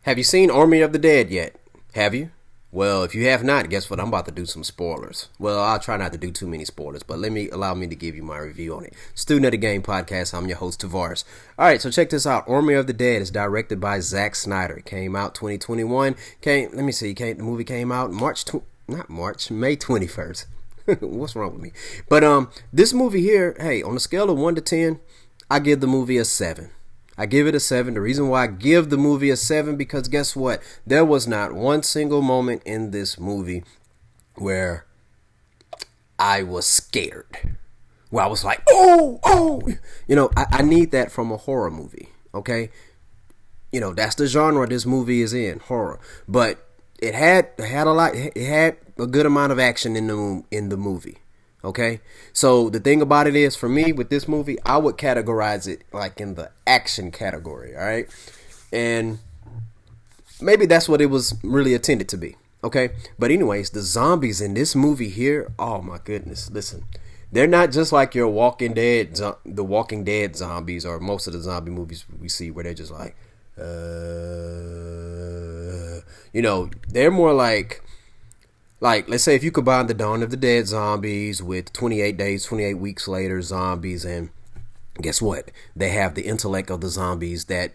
Have you seen Army of the Dead yet? Have you? Well, if you have not, guess what? I'm about to do some spoilers. Well, I'll try not to do too many spoilers, but allow me to give you my review on it. Student of the Game podcast. I'm your host, Tavares. All right, so check this out. Army of the Dead is directed by Zack Snyder. It came out 2021. The movie came out May 21st. What's wrong with me? But this movie here, hey, on a scale of 1 to 10, I give the movie a 7. I give it a 7. The reason why I give the movie a 7, because guess what? There was not one single moment in this movie where I was scared. Where I was like, oh. I need that from a horror movie, okay? That's the genre this movie is in, horror. But it had a good amount of action in the movie. Okay, so the thing about it is, for me with this movie, I would categorize it like in the action category. All right, and maybe that's what it was really intended to be. Okay, but anyways, the zombies in this movie here, oh my goodness, listen, they're not just like your the Walking Dead zombies, or most of the zombie movies we see where they're just like, they're more like, let's say if you combine the Dawn of the Dead zombies with 28 weeks later zombies, and guess what? They have the intellect of the zombies that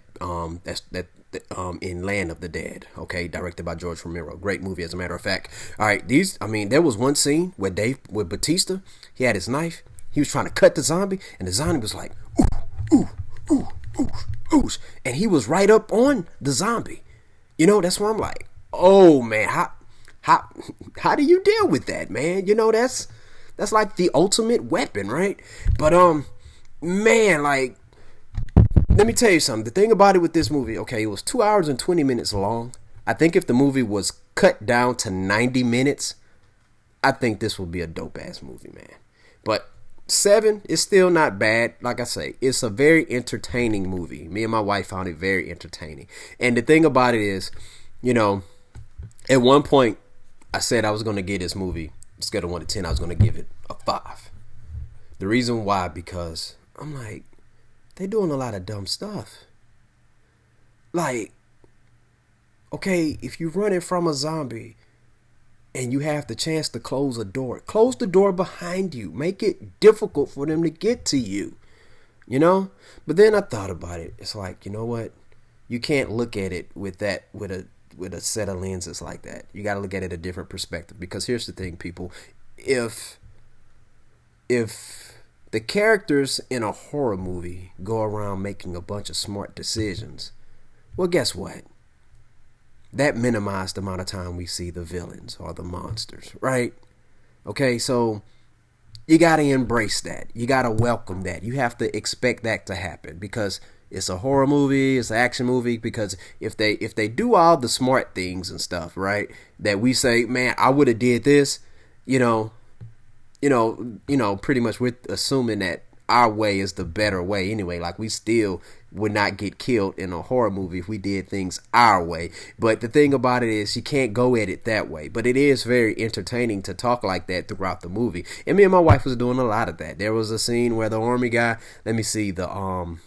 in Land of the Dead, okay, directed by George Romero. Great movie, as a matter of fact. All right, there was one scene where with Batista, he had his knife, he was trying to cut the zombie, and the zombie was like, ooh, ooh, ooh, ooh, ooh, and he was right up on the zombie. That's why I'm like, oh man, how do you deal with that, man? That's like the ultimate weapon, right? But man, like, let me tell you something. The thing about it with this movie, okay, it was 2 hours and 20 minutes long. I think if the movie was cut down to 90 minutes, I think this would be a dope ass movie, man. But 7 is still not bad. Like I say, it's a very entertaining movie. Me and my wife found it very entertaining. And the thing about it is, at one point, I said I was going to give this movie, scale of 1 to 10, I was going to give it a 5. The reason why, because I'm like, they're doing a lot of dumb stuff. Like, okay, if you're running from a zombie and you have the chance to close the door behind you. Make it difficult for them to get to you, But then I thought about it. It's like, you know what? You can't look at it with a set of lenses like that. You got to look at it a different perspective, because here's the thing, people. If the characters in a horror movie go around making a bunch of smart decisions, well, guess what? That minimized the amount of time we see the villains or the monsters, right? Okay, so you got to embrace that. You got to welcome that. You have to expect that to happen, because it's a horror movie, it's an action movie. Because if they do all the smart things and stuff, right, that we say, man, I would have did this, pretty much we're assuming that our way is the better way anyway. Like, we still would not get killed in a horror movie if we did things our way. But the thing about it is, you can't go at it that way. But it is very entertaining to talk like that throughout the movie. And me and my wife was doing a lot of that. There was a scene where the army guy, let me see, what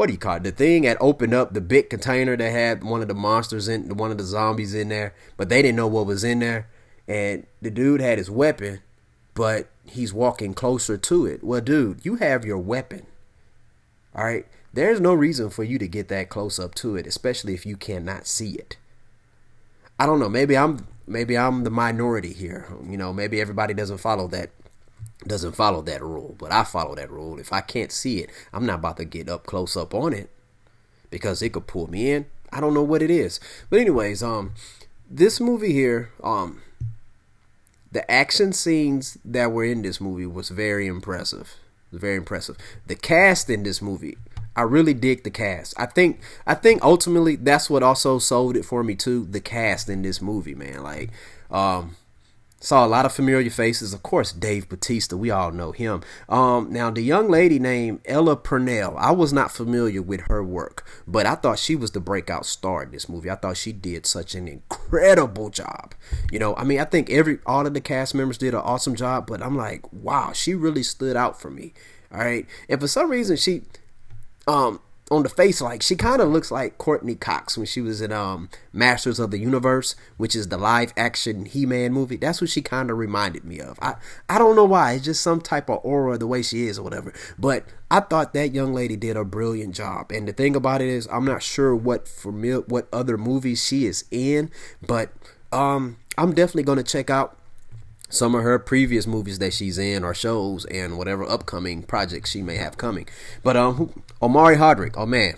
do you call it? The thing that opened up the big container that had one of the zombies in there, but they didn't know what was in there. And the dude had his weapon, but he's walking closer to it. Well, dude, you have your weapon. All right? There's no reason for you to get that close up to it, especially if you cannot see it. I don't know. Maybe I'm the minority here. Maybe everybody doesn't follow that rule, but I follow that rule. If I can't see it, I'm not about to get up close up on it, because it could pull me in. I don't know what it is. But anyways, this movie here, the action scenes that were in this movie was very impressive. Very impressive. The cast in this movie, I really dig the cast. I think ultimately that's what also sold it for me too. The cast in this movie, man. Like, saw a lot of familiar faces. Of course, Dave Bautista. We all know him. Now, the young lady named Ella Purnell, I was not familiar with her work, but I thought she was the breakout star in this movie. I thought she did such an incredible job. I think all of the cast members did an awesome job, but I'm like, wow, she really stood out for me. All right. And for some reason, on the face, like she kind of looks like Courtney Cox when she was in Masters of the Universe, which is the live action He-Man movie. That's what she kind of reminded me of. I don't know why. It's just some type of aura the way she is or whatever. But I thought that young lady did a brilliant job. And the thing about it is, I'm not sure what other movies she is in, but I'm definitely gonna check out some of her previous movies that she's in or shows and whatever upcoming projects she may have coming. But Omari Hardwick, oh man,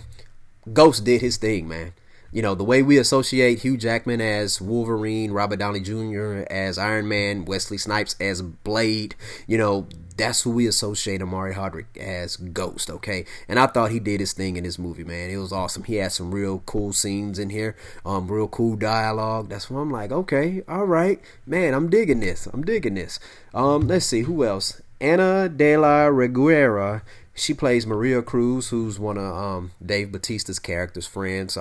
Ghost did his thing, man. You know, the way we associate Hugh Jackman as Wolverine, Robert Downey Jr. as Iron Man, Wesley Snipes as Blade, you know, that's who we associate Omari Hardwick as Ghost, okay? And I thought he did his thing in this movie, man. It was awesome. He had some real cool scenes in here, real cool dialogue. That's why I'm like, okay, all right, man, I'm digging this. Let's see, who else? Ana de la Reguera. She plays Maria Cruz, who's one of Dave Bautista's character's friends.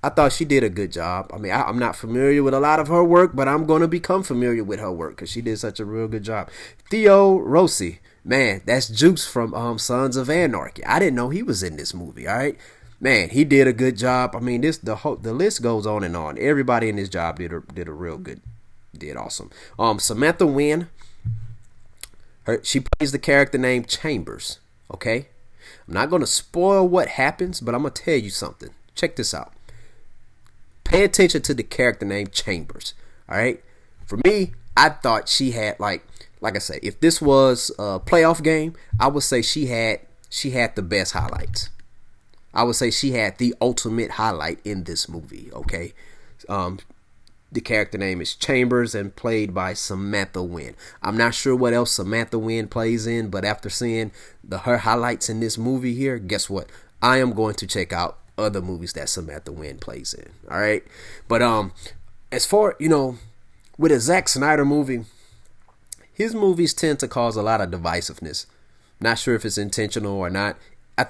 I thought she did a good job. I mean, I'm not familiar with a lot of her work, but I'm going to become familiar with her work because she did such a real good job. Theo Rossi, man, that's Juice from Sons of Anarchy. I didn't know he was in this movie, all right? Man, he did a good job. I mean, the list goes on and on. Everybody in this job did a real good, did awesome. Samantha Wynn, she plays the character named Chambers, okay? I'm not going to spoil what happens, but I'm going to tell you something. Check this out. Pay attention to the character named Chambers. All right. For me, I thought she had like I say, if this was a playoff game, I would say she had the best highlights. I would say she had the ultimate highlight in this movie. Okay. The character name is Chambers and played by Samantha Wynn. I'm not sure what else Samantha Wynn plays in, but after seeing her highlights in this movie here, guess what? I am going to check out other movies that Samantha Wynn plays in. All right. But as far, you know, with a Zack Snyder movie, his movies tend to cause a lot of divisiveness. Not sure if it's intentional or not. I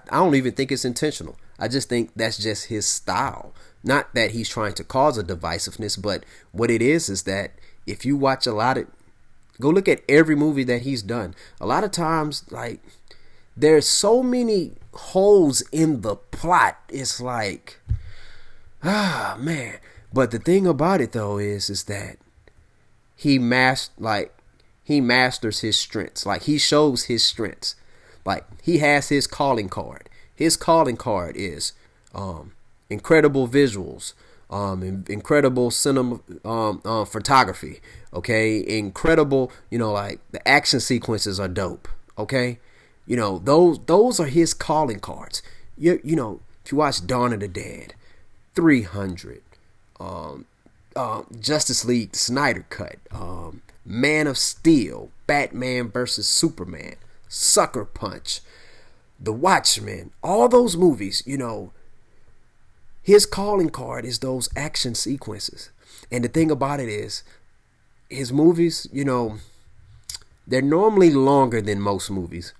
don't even think it's intentional. I just think that's just his style. Not that he's trying to cause a divisiveness, but what it is that if you watch go look at every movie that he's done. A lot of times, like, there's so many holes in the plot. It's like, man. But the thing about it though is that he masters his strengths. Like, he shows his strengths. Like, he has his calling card. His calling card is incredible visuals, incredible cinema, photography. Okay, incredible. You know, like the action sequences are dope. Okay. You know, those are his calling cards. You know, if you watch Dawn of the Dead, 300, Justice League Snyder Cut, Man of Steel, Batman versus Superman, Sucker Punch, The Watchmen, all those movies, you know, his calling card is those action sequences. And the thing about it is, his movies, you know, they're normally longer than most movies.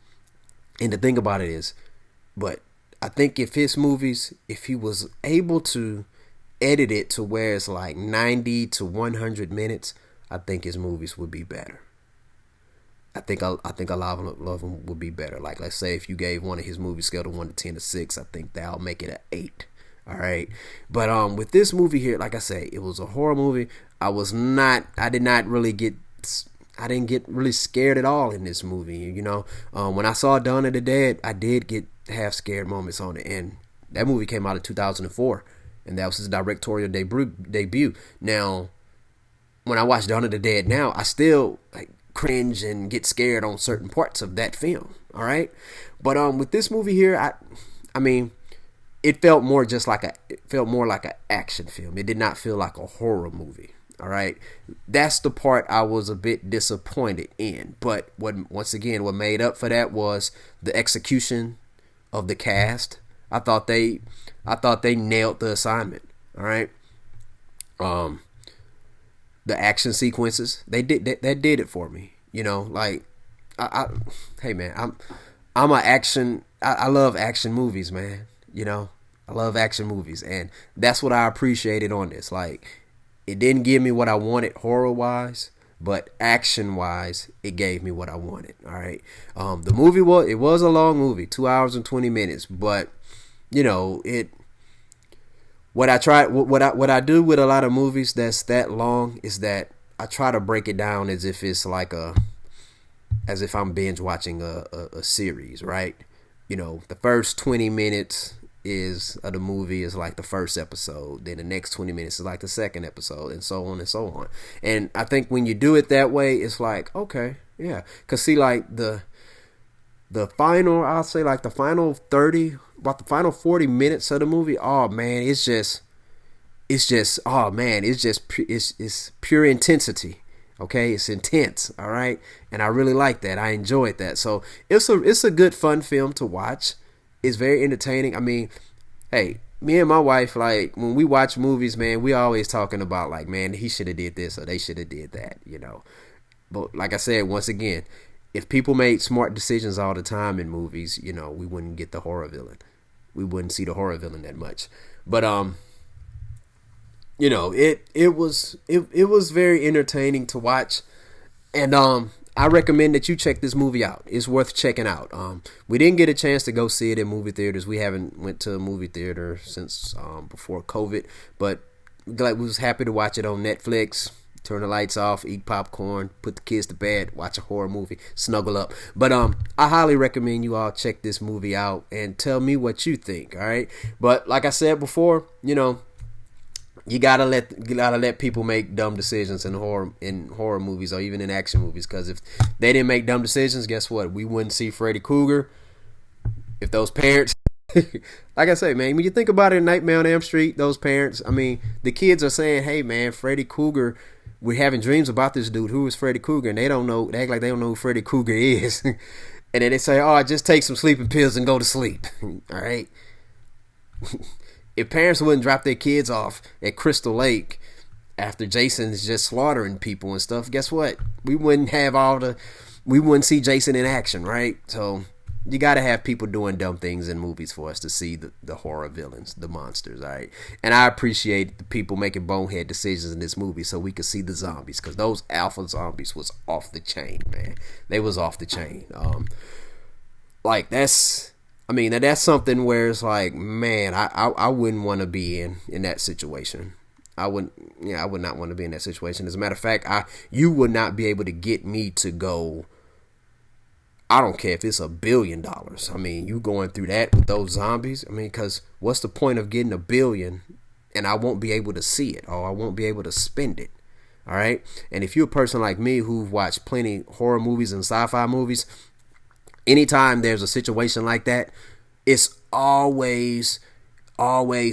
And the thing about it is, but I think if he was able to edit it to where it's like 90 to 100 minutes, I think his movies would be better. I think a lot of them would be better. Like, let's say if you gave one of his movies scale to 1 to 10 to 6, I think that'll make it an 8. All right. But with this movie here, like I say, it was a horror movie. I didn't get really scared at all in this movie. You know, when I saw Dawn of the Dead, I did have scared moments on it. And that movie came out in 2004. And that was his directorial debut. Now, when I watch Dawn of the Dead now, I still cringe and get scared on certain parts of that film. All right. But with this movie here, I mean, it felt more like an action film. It did not feel like a horror movie. All right, that's the part I was a bit disappointed in. But what made up for that was the execution of the cast. I thought they nailed the assignment. All right, the action sequences, they did it for me. You know, like hey man, I love action movies, man. You know, I love action movies, and that's what I appreciated on this. Like, it didn't give me what I wanted horror-wise, but action-wise, it gave me what I wanted. All right. The movie was a long movie, 2 hours and 20 minutes, but you know, it. What I do with a lot of movies that's that long is that I try to break it down as if it's like as if I'm binge watching a series, right? You know, the first 20 minutes is of the movie is like the first episode, then the next 20 minutes is like the second episode, and so on and so on. And I think when you do it that way, it's like, okay, yeah. Cause see, like the final, I'll say like the final 30, about the final 40 minutes of the movie, oh man, oh man, it's pure intensity. Okay, it's intense. All right, and I really like that. I enjoyed that. So it's a good fun film to watch. It's very entertaining. I mean, hey, me and my wife, like when we watch movies, man, we always talking about like, man, he should have did this or they should have did that, you know. But like I said, once again, if people made smart decisions all the time in movies, you know, we wouldn't get the horror villain. We wouldn't see the horror villain that much. But you know, it was very entertaining to watch, and I recommend that you check this movie out. It's worth checking out. We didn't get a chance to go see it in movie theaters. We haven't went to a movie theater since before COVID, but we was happy to watch it on Netflix. Turn the lights off, eat popcorn, put the kids to bed, watch a horror movie, snuggle up. But I highly recommend you all check this movie out and tell me what you think. All right. But like I said before, you know, you gotta let people make dumb decisions in horror movies or even in action movies, because if they didn't make dumb decisions, guess what? We wouldn't see Freddy Krueger. If those parents, like I say, man, when you think about it, Nightmare on Elm Street, those parents, I mean, the kids are saying, "Hey, man, Freddy Krueger." We're having dreams about this dude. Who is Freddy Krueger? And they don't know. They act like they don't know who Freddy Krueger is. And then they say, "Oh, just take some sleeping pills and go to sleep." All right. If parents wouldn't drop their kids off at Crystal Lake after Jason's just slaughtering people and stuff, guess what? We wouldn't see Jason in action, right? So you got to have people doing dumb things in movies for us to see the horror villains, the monsters, all right? And I appreciate the people making bonehead decisions in this movie so we could see the zombies, because those alpha zombies was off the chain, man. They was off the chain. Like that's something where it's like, man, I wouldn't want to be in that situation. I would not want to be in that situation. As a matter of fact, you would not be able to get me to go. I don't care if it's $1 billion. I mean, you going through that with those zombies. I mean, because what's the point of getting $1 billion and I won't be able to see it, or I won't be able to spend it? All right. And if you're a person like me who've watched plenty horror movies and sci-fi movies, anytime there's a situation like that, it's always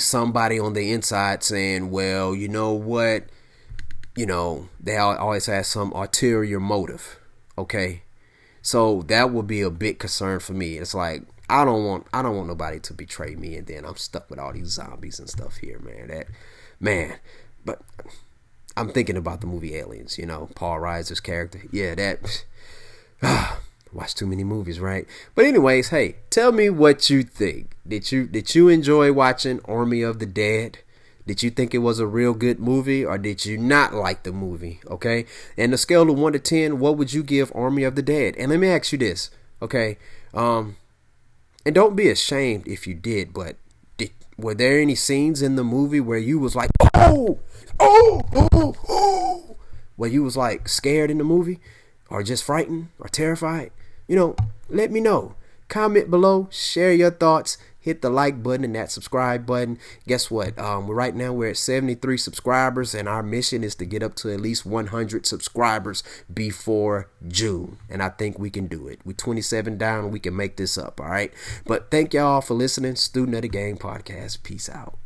somebody on the inside saying, well, you know what? You know, they always have some ulterior motive. Okay. So that would be a big concern for me. It's like, I don't want nobody to betray me, and then I'm stuck with all these zombies and stuff here, man. But I'm thinking about the movie Aliens, you know, Paul Reiser's character. Yeah, that watch too many movies, right? But anyways, hey, tell me what you think. Did you enjoy watching Army of the Dead? Did you think it was a real good movie, or did you not like the movie? Okay, and the scale of 1 to 10, what would you give Army of the Dead? And let me ask you this, okay? And don't be ashamed if you did, but were there any scenes in the movie where you was like, oh, where you was like scared in the movie, or just frightened or terrified? You know, let me know. Comment below, share your thoughts, hit the like button and that subscribe button. Guess what? Right now we're at 73 subscribers, and our mission is to get up to at least 100 subscribers before June. And I think we can do it. We're 27 down, and we can make this up, all right? But thank y'all for listening. Student of the Game Podcast. Peace out.